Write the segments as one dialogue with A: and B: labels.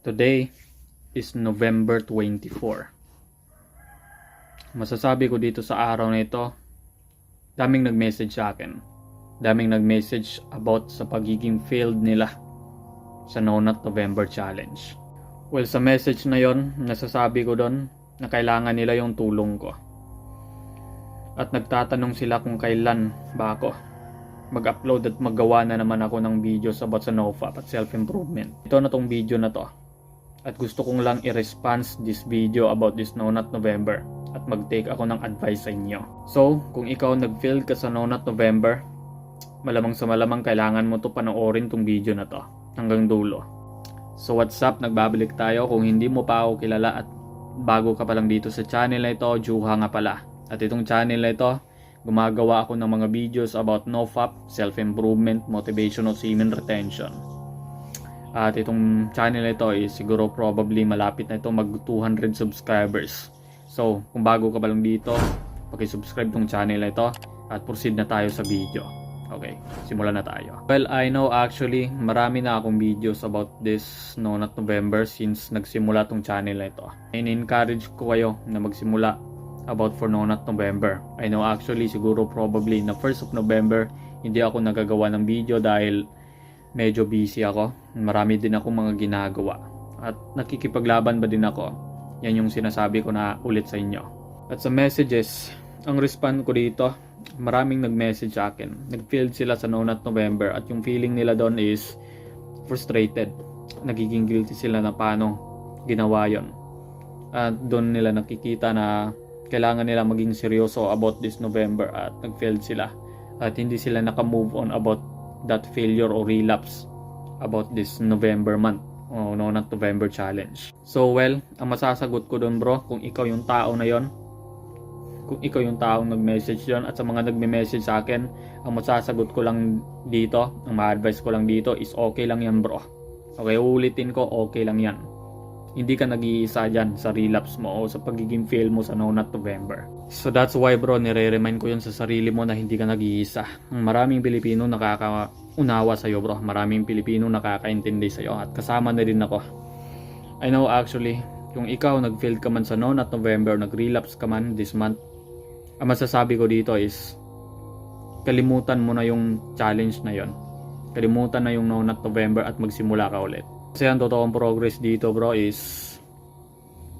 A: Today is November 24. Masasabi ko dito sa araw na ito, daming nag-message sa akin. Daming nag-message about sa pagiging failed nila sa No Nut November Challenge. Well, sa message na yon, nasasabi ko doon na kailangan nila yung tulong ko. At nagtatanong sila kung kailan ba ako mag-upload at maggawa na naman ako ng videos about sa NoFap at self-improvement. Ito na tong video na to. At gusto kong lang i-response this video about this No Nut November at mag-take ako ng advice sa inyo. So, kung ikaw nag-fail ka sa No Nut November, malamang sa malamang kailangan mo to panoorin tong video na to hanggang dulo. So what's up, nagbabalik tayo. Kung hindi mo pa ako kilala at bago ka pa lang dito sa channel na ito, Juha nga pala. At itong channel na ito, gumagawa ako ng mga videos about NoFap, self-improvement, motivational semen retention. At itong channel na ito is siguro probably malapit na ito mag 200 subscribers. So kung bago ka pa lang dito, paki-subscribe tong channel na ito at proceed na tayo sa video. Okay, simulan na tayo. Well, I know actually marami na akong videos about this No Nut November since nagsimula tong channel na ito. In-encourage ko kayo na magsimula about for No Nut November. I know actually siguro probably na 1st of November hindi ako nagagawa ng video dahil medyo busy ako. Marami din ako mga ginagawa. At nakikipaglaban ba din ako? Yan yung sinasabi ko na ulit sa inyo. At sa messages, ang respond ko dito, maraming nag-message sa akin. Nag-failed sila sa No Nut November at yung feeling nila doon is frustrated. Nagiging guilty sila na paano ginawa yon. At doon nila nakikita na kailangan nila maging seryoso about this November at nag-failed sila. At hindi sila naka-move on about that failure or relapse about this November month o No Nut November Challenge. So well, ang masasagot ko doon bro, kung ikaw yung tao na yon, kung ikaw yung taong nag-message yon at sa mga nagme-message sa akin, ang masasagot ko lang dito, ang ma-advise ko lang dito is okay lang yan bro. Okay, uulitin ko, okay lang yan. Hindi ka nag-iisa dyan sa relapse mo o sa pagiging fail mo sa No Nut November. So that's why bro, nire-remind ko yun sa sarili mo na hindi ka nag-iisa. Maraming Pilipino nakakaunawa sa'yo bro. Maraming Pilipino nakakaintindi sa'yo at kasama na din ako. I know actually, kung ikaw nag-fail ka man sa No Nut November, nag-relapse ka man this month, ang masasabi ko dito is kalimutan mo na yung challenge na yon. Kalimutan na yung No Nut November at magsimula ka ulit. Kasi ang totoong progress dito bro is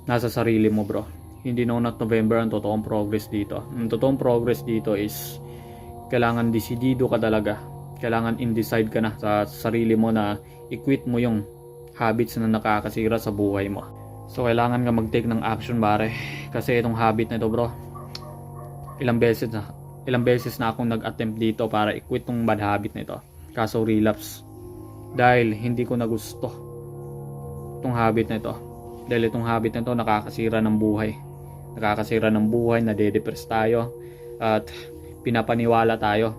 A: nasa sarili mo bro. Hindi No Nut November ang totoong progress dito. Ang totoong progress dito is kailangan desidido ka talaga. Kailangan indecide ka na sa sarili mo na i-quit mo yung habits na nakakasira sa buhay mo. So kailangan ka mag-take ng action pare. Kasi itong habit na ito bro, ilang beses na akong nag-attempt dito para i-quit tong bad habit na ito. Kaso relapse. Dahil hindi ko na gusto itong habit na ito. Dahil itong habit na ito nakakasira ng buhay. Nakakasira ng buhay, nade-depress tayo. At pinapaniwala tayo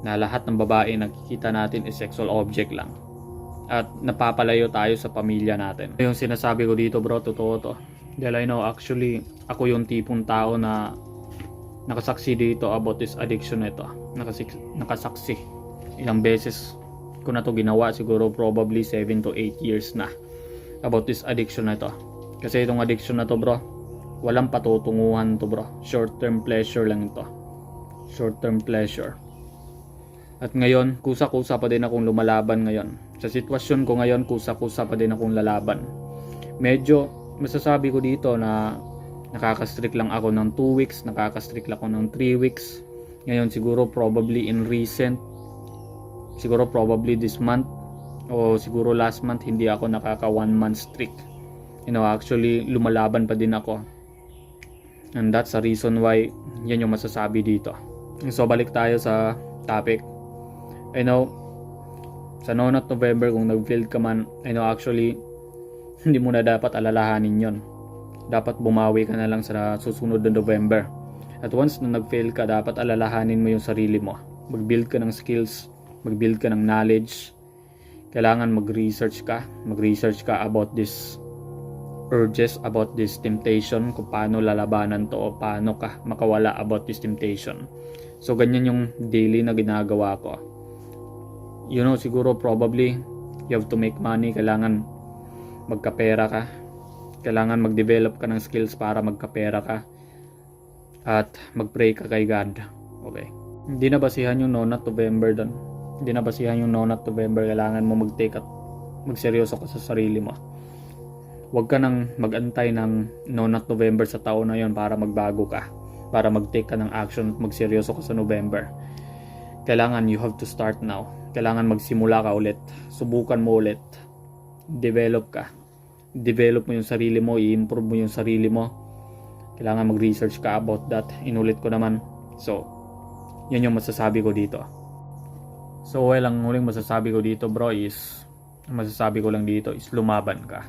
A: na lahat ng babae nakikita natin is sexual object lang. At napapalayo tayo sa pamilya natin. Yung sinasabi ko dito bro, totoo to. Dahil I know actually ako yung tipong tao na nakasaksi dito about this addiction na ito. Nakasaksi. Ilang beses ko na to ginawa, siguro probably 7 to 8 years na about this addiction na to. Kasi itong addiction na to bro, walang patutunguhan to bro. Short term pleasure lang ito. Short term pleasure. At ngayon, kusa-kusa pa din akong lumalaban ngayon. Sa sitwasyon ko ngayon, kusa-kusa pa din akong lalaban. Medyo masasabi ko dito na nakaka-strict lang ako ng 2 weeks, nakaka-strict lang ako ng 3 weeks. Ngayon siguro probably in recent, siguro probably this month o siguro last month hindi ako nakaka 1 month streak. You know, actually lumalaban pa din ako. And that's the reason why yan yung masasabi dito. So balik tayo sa topic. I know sa No Nut November kung nag-fail ka man, I know actually hindi mo na dapat alalahanin yon. Dapat bumawi ka na lang sa susunod na November. At once na nag-fail ka, dapat alalahanin mo yung sarili mo. Mag-build ka ng skills, mag-build ka ng knowledge. Kailangan mag-research ka about this urges, about this temptation, kung paano lalabanan to o paano ka makawala about this temptation. So ganyan yung daily na ginagawa ko. You know, siguro probably you have to make money, kailangan magkapera ka. Kailangan mag-develop ka ng skills para magkapera ka. At mag-pray ka kay God. Okay. Hindi na basihan yung No Nut November doon. Hindi na basihan yung No Nut November. Kailangan mo mag-take at magseryoso ka sa sarili mo. Huwag ka nang mag-antay ng No Nut November sa taon na yon para magbago ka. Para mag-take ka ng action at magseryoso ka sa November. Kailangan you have to start now. Kailangan magsimula ka ulit. Subukan mo ulit. Develop ka. Develop mo yung sarili mo. I-improve mo yung sarili mo. Kailangan mag-research ka about that. Inulit ko naman. So, yan yung masasabi ko dito. So, well, ang huling masasabi ko dito, bro, is lumaban ka.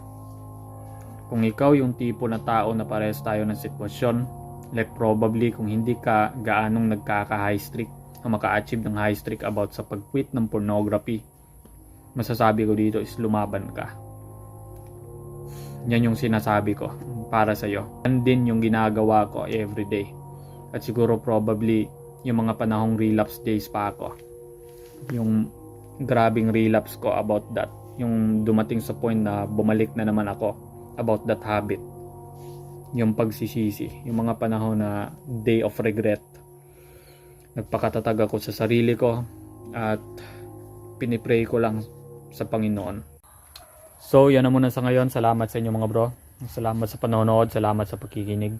A: Kung ikaw yung tipo na tao na parehas tayo ng sitwasyon, like probably kung hindi ka gaanong nagkaka-high streak o maka-achieve ng high streak about sa pag-quit ng pornography, masasabi ko dito is lumaban ka. Yan yung sinasabi ko para sa'yo. Yan din yung ginagawa ko everyday. At siguro probably yung mga panahong relapse days pa ako. Yung grabing relapse ko about that. Yung dumating sa point na bumalik na naman ako about that habit. Yung pagsisisi. Yung mga panahon na day of regret. Nagpakatatag ako sa sarili ko at pinipray ko lang sa Panginoon. So, yan na muna sa ngayon. Salamat sa inyo mga bro. Salamat sa panonood. Salamat sa pakikinig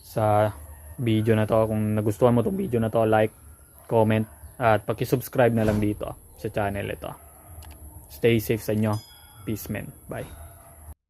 A: sa video na to. Kung nagustuhan mo tong video na to, like, comment, at paki-subscribe na lang dito sa channel ito. Stay safe sa inyo. Peace, man. Bye.